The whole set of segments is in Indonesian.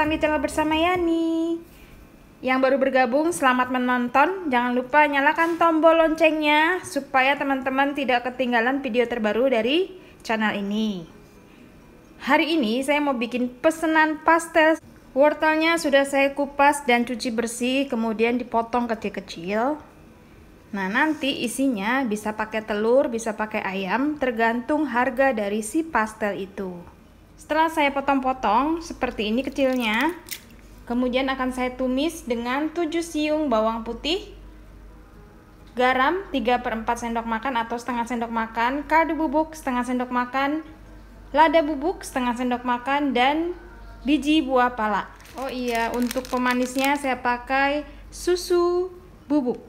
datang di channel bersama Yani. Yang baru bergabung, selamat menonton. Jangan lupa nyalakan tombol loncengnya supaya teman-teman tidak ketinggalan video terbaru dari channel ini. Hari ini saya mau bikin pesanan pastel. Wortelnya sudah saya kupas dan cuci bersih, kemudian dipotong kecil-kecil. Nah, nanti isinya bisa pakai telur, bisa pakai ayam, tergantung harga dari si pastel itu. Setelah saya potong-potong seperti ini kecilnya, kemudian akan saya tumis dengan 7 siung bawang putih, garam 3/4 sendok makan atau setengah sendok makan, kaldu bubuk setengah sendok makan, lada bubuk setengah sendok makan, dan biji buah pala. Oh iya, untuk pemanisnya saya pakai susu bubuk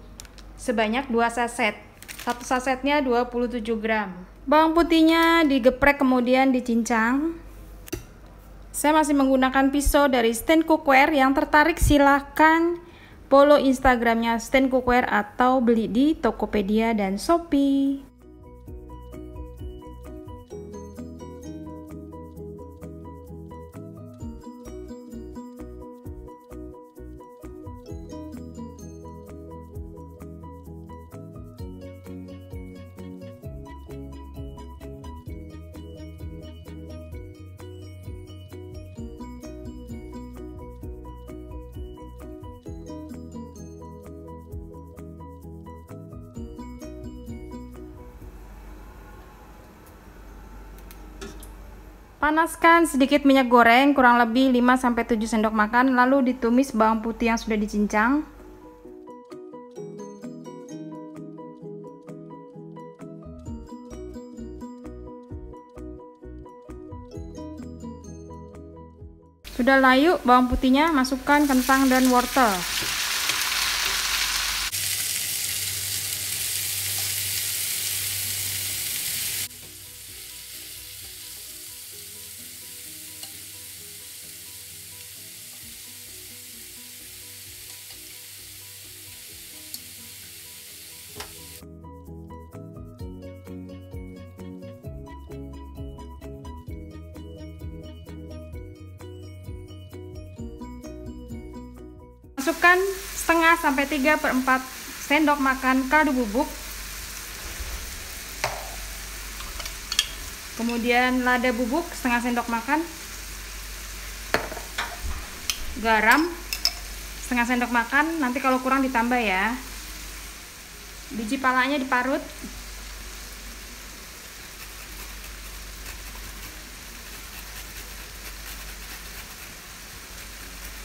sebanyak 2 saset. Satu sasetnya 27 gram. Bawang putihnya digeprek kemudian dicincang. Saya masih menggunakan pisau dari Stand Cookware. Yang tertarik silahkan follow Instagramnya Stand Cookware atau beli di Tokopedia dan Shopee. Panaskan sedikit minyak goreng kurang lebih 5-7 sendok makan, lalu ditumis bawang putih yang sudah dicincang. Sudah layu bawang putihnya, masukkan kentang dan wortel. Masukkan 1/2-3/4 sendok makan kaldu bubuk, kemudian lada bubuk setengah sendok makan, garam setengah sendok makan, nanti kalau kurang ditambah ya. Biji palanya diparut,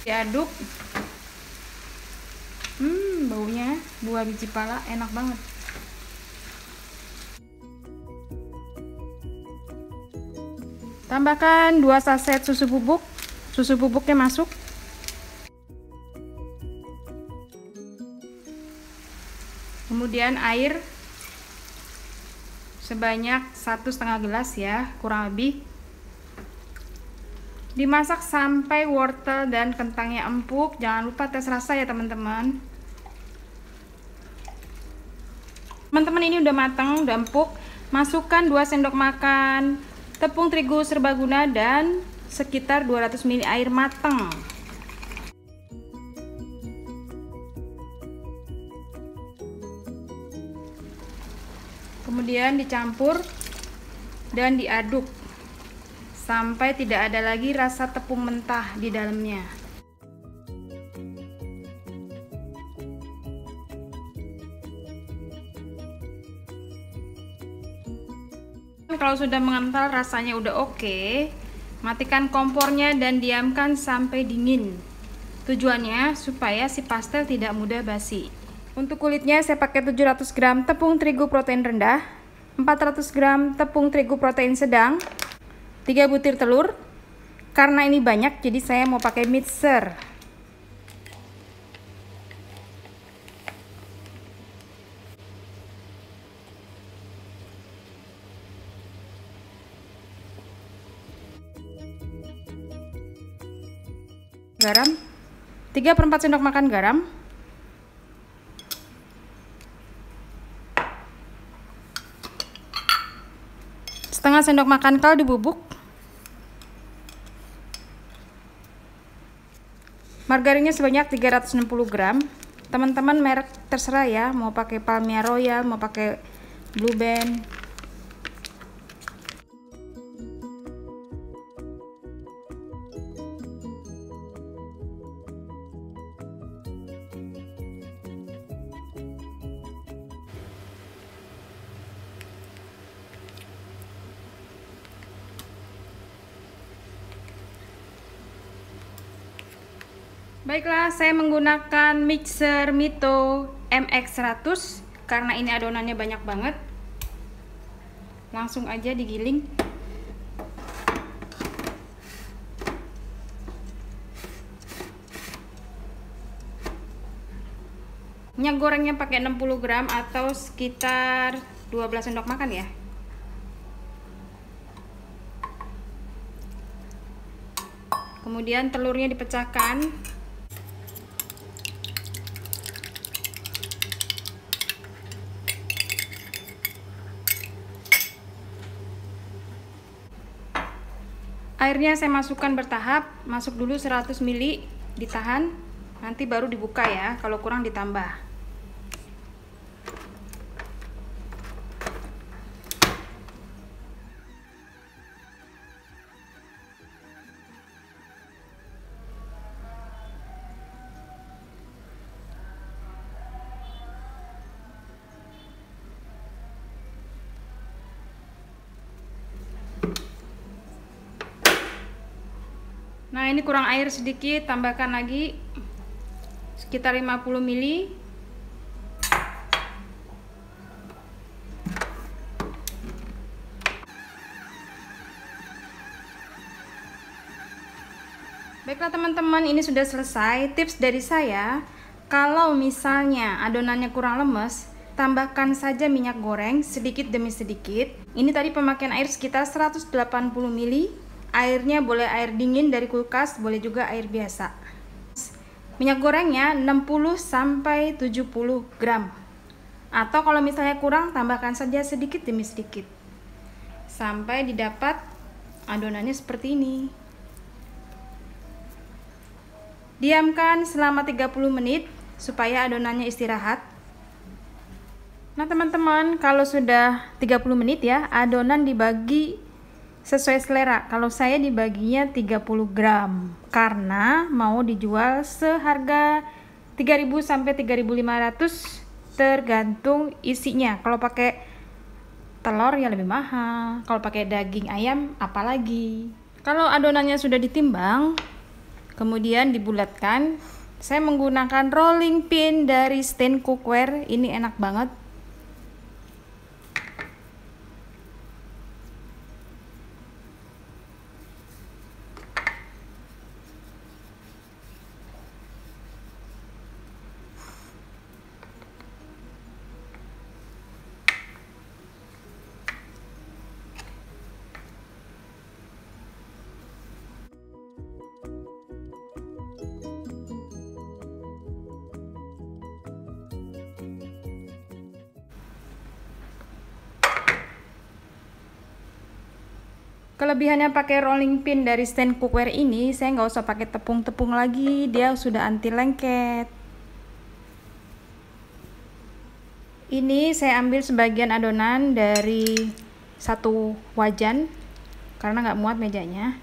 diaduk. Baunya buah biji pala enak banget. Tambahkan 2 saset susu bubuk. Susu bubuknya masuk. Kemudian air sebanyak 1,5 gelas ya, kurang lebih. Dimasak sampai wortel dan kentangnya empuk. Jangan lupa tes rasa ya teman-teman. Teman-teman, ini udah matang, udah empuk. Masukkan 2 sendok makan tepung terigu serbaguna dan sekitar 200 ml air matang. Kemudian dicampur dan diaduk sampai tidak ada lagi rasa tepung mentah di dalamnya. Kalau sudah mengental, rasanya udah oke, matikan kompornya dan diamkan sampai dingin. Tujuannya supaya si pastel tidak mudah basi. Untuk kulitnya saya pakai 700 gram tepung terigu protein rendah, 400 gram tepung terigu protein sedang, 3 butir telur. Karena ini banyak jadi saya mau pakai mixer. Garam 3/4 sendok makan garam, setengah sendok makan kaldu bubuk, Margarinnya sebanyak 360 gram. Teman-teman merek terserah ya, mau pakai Palmia Royal, mau pakai Blue Band. Baiklah, saya menggunakan mixer Mito MX100 karena ini adonannya banyak banget. Langsung aja digiling. Minyak gorengnya pakai 60 gram atau sekitar 12 sendok makan ya. Kemudian telurnya dipecahkan. Airnya saya masukkan bertahap, masuk dulu 100 ml, ditahan, nanti baru dibuka ya, kalau kurang ditambah. Nah, ini kurang air sedikit, tambahkan lagi sekitar 50 ml. Baiklah teman-teman, ini sudah selesai. Tips dari saya, kalau misalnya adonannya kurang lemes, tambahkan saja minyak goreng sedikit demi sedikit. Ini tadi pemakaian air sekitar 180 ml. Airnya boleh air dingin dari kulkas, boleh juga air biasa. Minyak gorengnya 60 sampai 70 gram. Atau kalau misalnya kurang, tambahkan saja sedikit demi sedikit. Sampai didapat adonannya seperti ini. Diamkan selama 30 menit supaya adonannya istirahat. Nah teman-teman, kalau sudah 30 menit ya, adonan dibagi sesuai selera. Kalau saya dibaginya 30 gram karena mau dijual seharga 3.000 sampai 3.500 tergantung isinya. Kalau pakai telur ya lebih mahal, kalau pakai daging ayam apalagi. Kalau adonannya sudah ditimbang, kemudian dibulatkan, saya menggunakan rolling pin dari Stain Cookware. Ini enak banget. Kelebihannya pakai rolling pin dari Stain Cookware ini, saya nggak usah pakai tepung-tepung lagi, dia sudah anti lengket. Ini saya ambil sebagian adonan dari satu wajan karena nggak muat mejanya.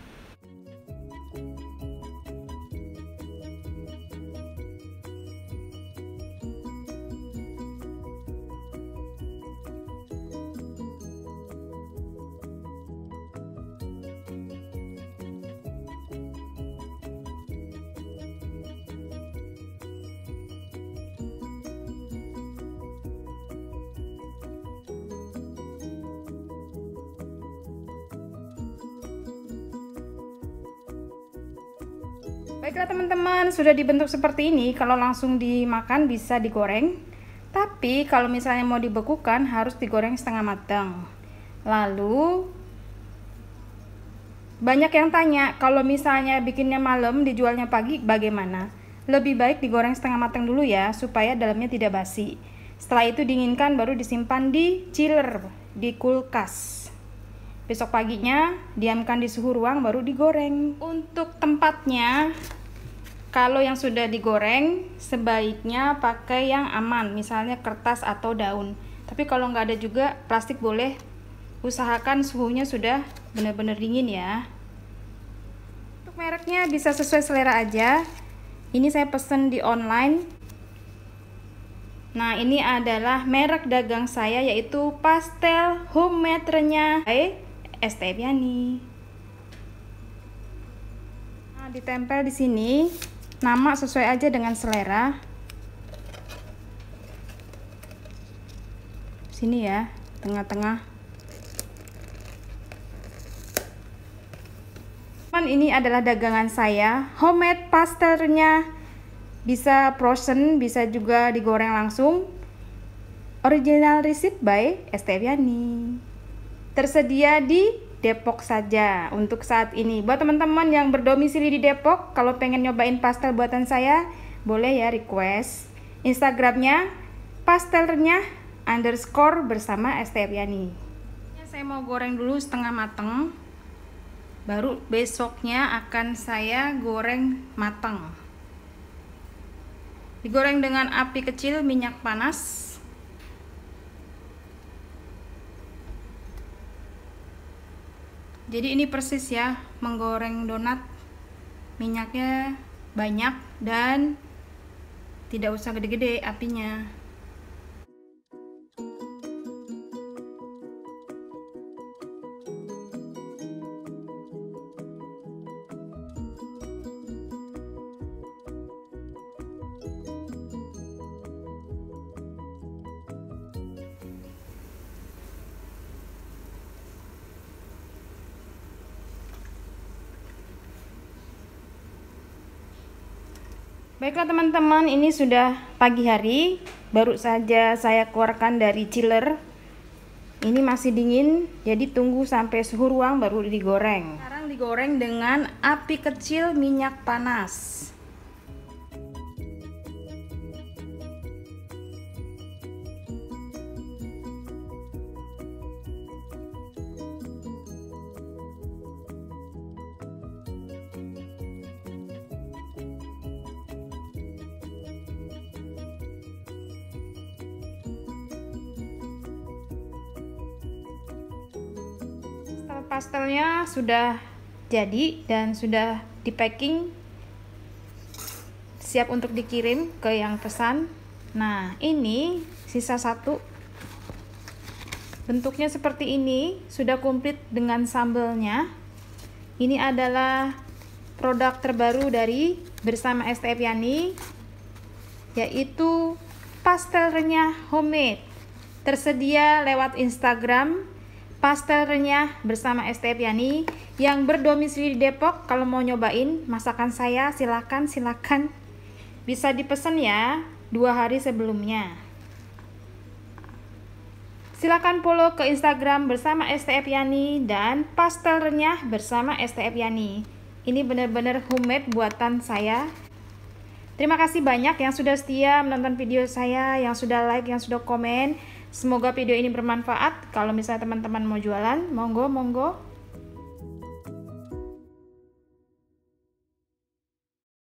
Baiklah teman-teman, sudah dibentuk seperti ini. Kalau langsung dimakan bisa digoreng, tapi kalau misalnya mau dibekukan harus digoreng setengah matang. Lalu banyak yang tanya, kalau misalnya bikinnya malam dijualnya pagi bagaimana? Lebih baik digoreng setengah matang dulu ya, supaya dalamnya tidak basi. Setelah itu dinginkan, baru disimpan di chiller, di kulkas. Besok paginya diamkan di suhu ruang, baru digoreng. Untuk tempatnya, Kalau yang sudah digoreng, sebaiknya pakai yang aman, misalnya kertas atau daun. Tapi kalau nggak ada juga, plastik boleh. Usahakan suhunya sudah benar-benar dingin ya. Untuk mereknya bisa sesuai selera aja. Ini saya pesen di online. Nah, ini adalah merek dagang saya, yaitu Pastel Homemade Renyah by ST Eviani. Nah, ditempel di sini. Nama sesuai aja dengan selera. Sini ya, tengah-tengah. Ini adalah dagangan saya, homemade pastelnya. Bisa frozen, bisa juga digoreng langsung. Original receipt by ST Eviani. Tersedia di Depok saja untuk saat ini. Buat teman-teman yang berdomisili di Depok, kalau pengen nyobain pastel buatan saya, boleh ya request. Instagramnya pastelnya _ bersama ST Eviani. Saya mau goreng dulu setengah mateng, baru besoknya akan saya goreng matang. Digoreng dengan api kecil, minyak panas. Jadi ini persis ya menggoreng donat, minyaknya banyak dan tidak usah gede-gede apinya. Baiklah teman-teman, ini sudah pagi hari, baru saja saya keluarkan dari chiller. Ini masih dingin, jadi tunggu sampai suhu ruang baru digoreng. Sekarang digoreng dengan api kecil, minyak panas. Pastelnya sudah jadi dan sudah di packing, siap untuk dikirim ke yang pesan. Nah, ini sisa satu, bentuknya seperti ini, sudah komplit dengan sambelnya. Ini adalah produk terbaru dari bersama ST Eviani, yaitu pastel renyah homemade. Tersedia lewat Instagram Pastel Renyah bersama ST Eviani. Yang berdomisili di Depok, kalau mau nyobain masakan saya, silakan bisa dipesan ya 2 hari sebelumnya. Silakan follow ke Instagram bersama ST Eviani dan Pastel Renyah bersama ST Eviani. Ini benar-benar homemade buatan saya. Terima kasih banyak yang sudah setia menonton video saya, yang sudah like, yang sudah komen. Semoga video ini bermanfaat. Kalau misalnya teman-teman mau jualan, monggo.